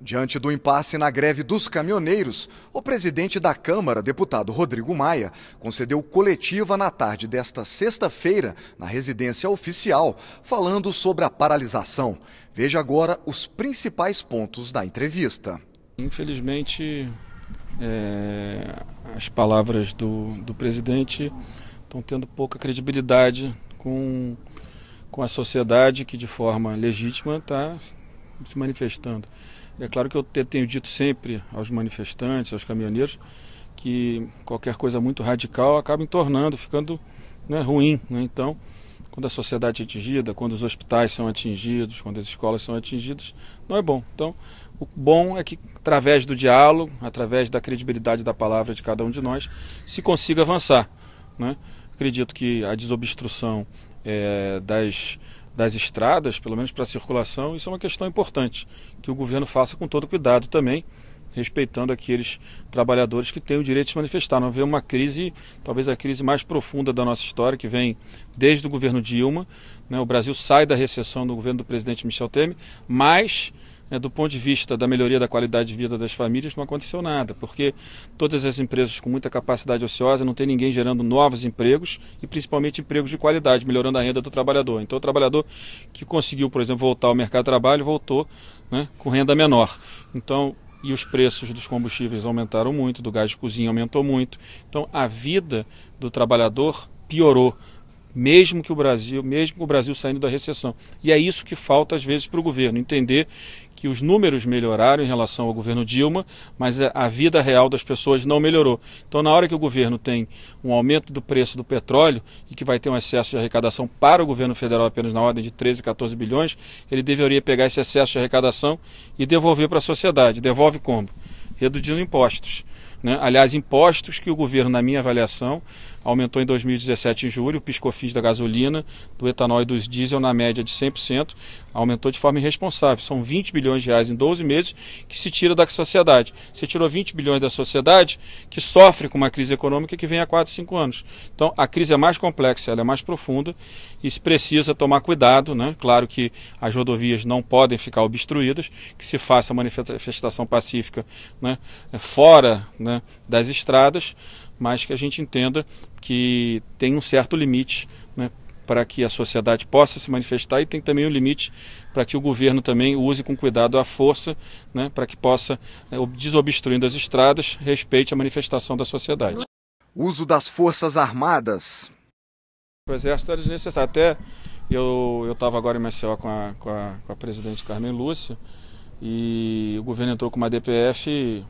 Diante do impasse na greve dos caminhoneiros, o presidente da Câmara, deputado Rodrigo Maia, concedeu coletiva na tarde desta sexta-feira na residência oficial, falando sobre a paralisação. Veja agora os principais pontos da entrevista. Infelizmente, as palavras do presidente estão tendo pouca credibilidade com a sociedade que, de forma legítima, está se manifestando. É claro que eu tenho dito sempre aos manifestantes, aos caminhoneiros, que qualquer coisa muito radical acaba ficando ruim. Então, quando a sociedade é atingida, quando os hospitais são atingidos, quando as escolas são atingidas, não é bom. Então, o bom é que, através do diálogo, através da credibilidade da palavra de cada um de nós, se consiga avançar. Acredito que a desobstrução das estradas, pelo menos para a circulação, isso é uma questão importante, que o governo faça com todo cuidado também, respeitando aqueles trabalhadores que têm o direito de se manifestar. Não haver uma crise, talvez a crise mais profunda da nossa história, que vem desde o governo Dilma. O Brasil sai da recessão do governo do presidente Michel Temer, mas do ponto de vista da melhoria da qualidade de vida das famílias, não aconteceu nada, porque todas as empresas com muita capacidade ociosa, não tem ninguém gerando novos empregos e principalmente empregos de qualidade, melhorando a renda do trabalhador. Então o trabalhador que conseguiu, por exemplo, voltar ao mercado de trabalho, voltou com renda menor. E os preços dos combustíveis aumentaram muito, do gás de cozinha aumentou muito. Então a vida do trabalhador piorou, mesmo que o Brasil saindo da recessão. E é isso que falta às vezes para o governo, entender que os números melhoraram em relação ao governo Dilma, mas a vida real das pessoas não melhorou. Então, na hora que o governo tem um aumento do preço do petróleo e que vai ter um excesso de arrecadação para o governo federal apenas na ordem de 13, 14 bilhões, ele deveria pegar esse excesso de arrecadação e devolver para a sociedade. Devolve como? Reduzindo impostos. Aliás, impostos que o governo, na minha avaliação, aumentou em 2017 em julho, o PIS/COFINS da gasolina, do etanol e dos diesel na média de 100%, aumentou de forma irresponsável. São 20 bilhões de reais em 12 meses que se tira da sociedade. Você tirou 20 bilhões da sociedade que sofre com uma crise econômica que vem há 4, 5 anos. Então a crise é mais complexa, ela é mais profunda e se precisa tomar cuidado. Claro que as rodovias não podem ficar obstruídas, que se faça manifestação pacífica fora das estradas, mas que a gente entenda que tem um certo limite para que a sociedade possa se manifestar e tem também um limite para que o governo também use com cuidado a força para que possa, desobstruindo as estradas, respeite a manifestação da sociedade. Uso das Forças Armadas. O Exército era desnecessário. Até eu estava agora em Maceió com a presidente Carmen Lúcia e o governo entrou com uma DPF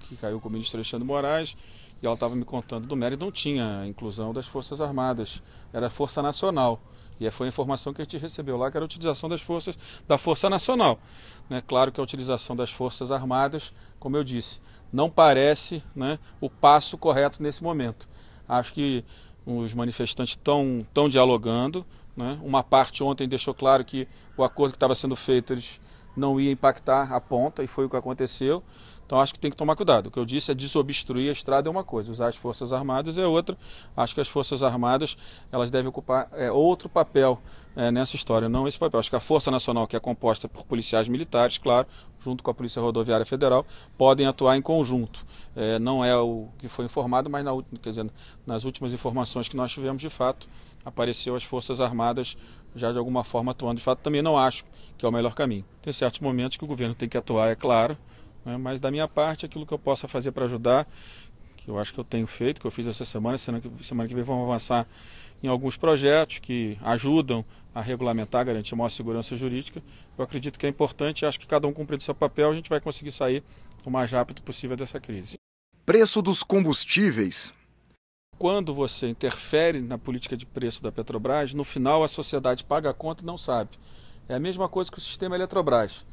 que caiu com o ministro Alexandre de Moraes, e ela estava me contando do mérito, não tinha a inclusão das Forças Armadas, era a Força Nacional. E foi a informação que a gente recebeu lá, que era a utilização da Força Nacional. Claro que a utilização das Forças Armadas, como eu disse, não parece o passo correto nesse momento. Acho que os manifestantes estão dialogando. Uma parte ontem deixou claro que o acordo que estava sendo feito eles não ia impactar a ponta, e foi o que aconteceu. Então acho que tem que tomar cuidado. O que eu disse é desobstruir a estrada é uma coisa, usar as Forças Armadas é outra. Acho que as Forças Armadas elas devem ocupar outro papel nessa história, não esse papel. Acho que a Força Nacional, que é composta por policiais militares, claro, junto com a Polícia Rodoviária Federal, podem atuar em conjunto. Não é o que foi informado, mas nas últimas informações que nós tivemos, de fato, apareceu as Forças Armadas já de alguma forma atuando. De fato, também não acho que é o melhor caminho. Tem certos momentos que o governo tem que atuar, é claro, mas da minha parte, aquilo que eu possa fazer para ajudar, que eu acho que eu tenho feito, que eu fiz essa semana que vem vamos avançar em alguns projetos que ajudam a regulamentar, garantir maior segurança jurídica. Eu acredito que é importante, acho que cada um cumprindo seu papel, a gente vai conseguir sair o mais rápido possível dessa crise. Preço dos combustíveis. Quando você interfere na política de preço da Petrobras, no final a sociedade paga a conta e não sabe. É a mesma coisa que o sistema Eletrobras.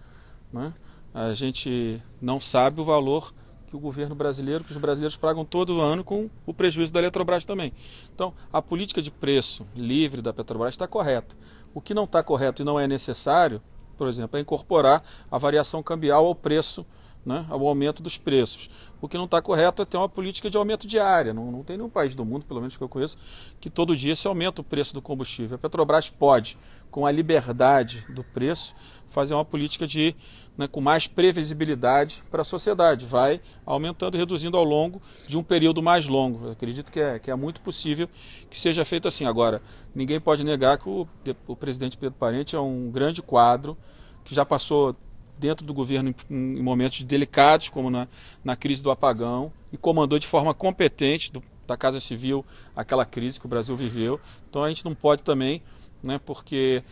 A gente não sabe o valor que o governo brasileiro, que os brasileiros pagam todo ano com o prejuízo da Eletrobras também. Então, a política de preço livre da Petrobras está correta. O que não está correto e não é necessário, por exemplo, é incorporar a variação cambial ao preço né, ao aumento dos preços. O que não está correto é ter uma política de aumento diária. Não tem nenhum país do mundo, pelo menos que eu conheço, que todo dia se aumenta o preço do combustível. A Petrobras pode, com a liberdade do preço, fazer uma política de, né, com mais previsibilidade para a sociedade. Vai aumentando e reduzindo ao longo de um período mais longo. Eu acredito que é muito possível que seja feito assim. Agora, ninguém pode negar que o presidente Pedro Parente é um grande quadro que já passou dentro do governo em momentos delicados, como na crise do apagão, e comandou de forma competente da Casa Civil aquela crise que o Brasil viveu. Então a gente não pode também, né, porque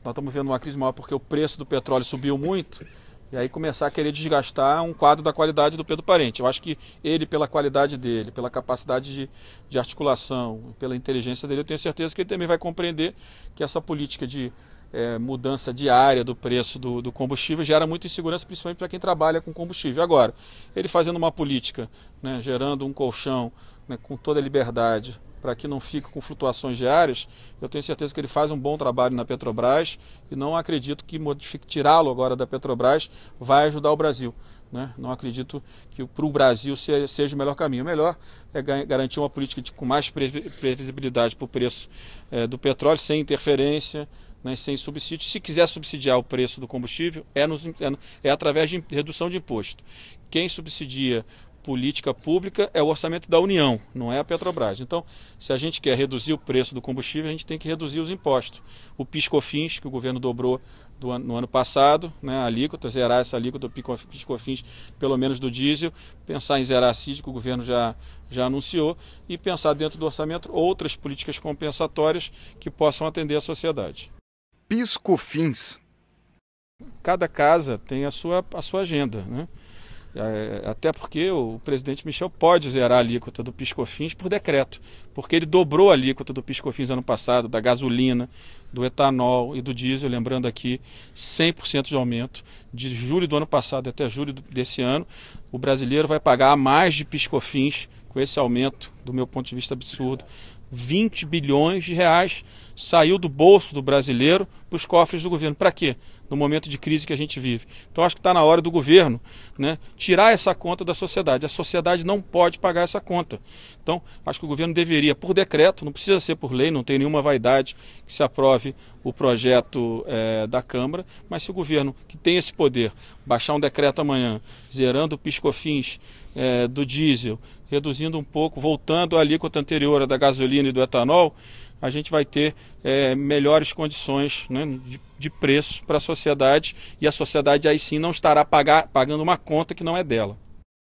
nós estamos vendo uma crise maior porque o preço do petróleo subiu muito, e aí começar a querer desgastar um quadro da qualidade do Pedro Parente. Eu acho que ele, pela qualidade dele, pela capacidade de articulação, pela inteligência dele, eu tenho certeza que ele também vai compreender que essa política de mudança diária do preço do combustível gera muita insegurança, principalmente para quem trabalha com combustível. Agora, ele fazendo uma política, né, gerando um colchão, né, com toda a liberdade, para que não fique com flutuações diárias, eu tenho certeza que ele faz um bom trabalho na Petrobras e não acredito que tirá-lo agora da Petrobras vai ajudar o Brasil. Né? Não acredito que para o Brasil seja o melhor caminho. O melhor é garantir uma política com mais previsibilidade para o preço do petróleo, sem interferência, né, sem subsídio. Se quiser subsidiar o preço do combustível, é através de redução de imposto. Quem subsidia política pública é o orçamento da União, não é a Petrobras. Então, se a gente quer reduzir o preço do combustível, a gente tem que reduzir os impostos. O PIS/COFINS, que o governo dobrou no ano passado, né, a alíquota, zerar essa alíquota do PIS/COFINS, pelo menos do diesel, pensar em zerar a CID, que o governo já anunciou, e pensar dentro do orçamento outras políticas compensatórias que possam atender a sociedade. PIS/COFINS. Cada casa tem a sua agenda, né? Até porque o presidente Michel pode zerar a alíquota do PIS/COFINS por decreto, porque ele dobrou a alíquota do PIS/COFINS ano passado, da gasolina, do etanol e do diesel, lembrando aqui 100% de aumento. De julho do ano passado até julho desse ano, o brasileiro vai pagar a mais de PIS/COFINS com esse aumento, do meu ponto de vista absurdo. 20 bilhões de reais saiu do bolso do brasileiro para os cofres do governo. Para quê? No momento de crise que a gente vive. Então acho que está na hora do governo, né, tirar essa conta da sociedade. A sociedade não pode pagar essa conta. Então acho que o governo deveria, por decreto, não precisa ser por lei, não tem nenhuma vaidade que se aprove o projeto da Câmara, mas se o governo, que tem esse poder, baixar um decreto amanhã, zerando o PIS/COFINS do diesel, reduzindo um pouco, voltando à alíquota anterior à da gasolina e do etanol, a gente vai ter melhores condições, né, de preço para a sociedade, e a sociedade aí sim não estará pagando uma conta que não é dela.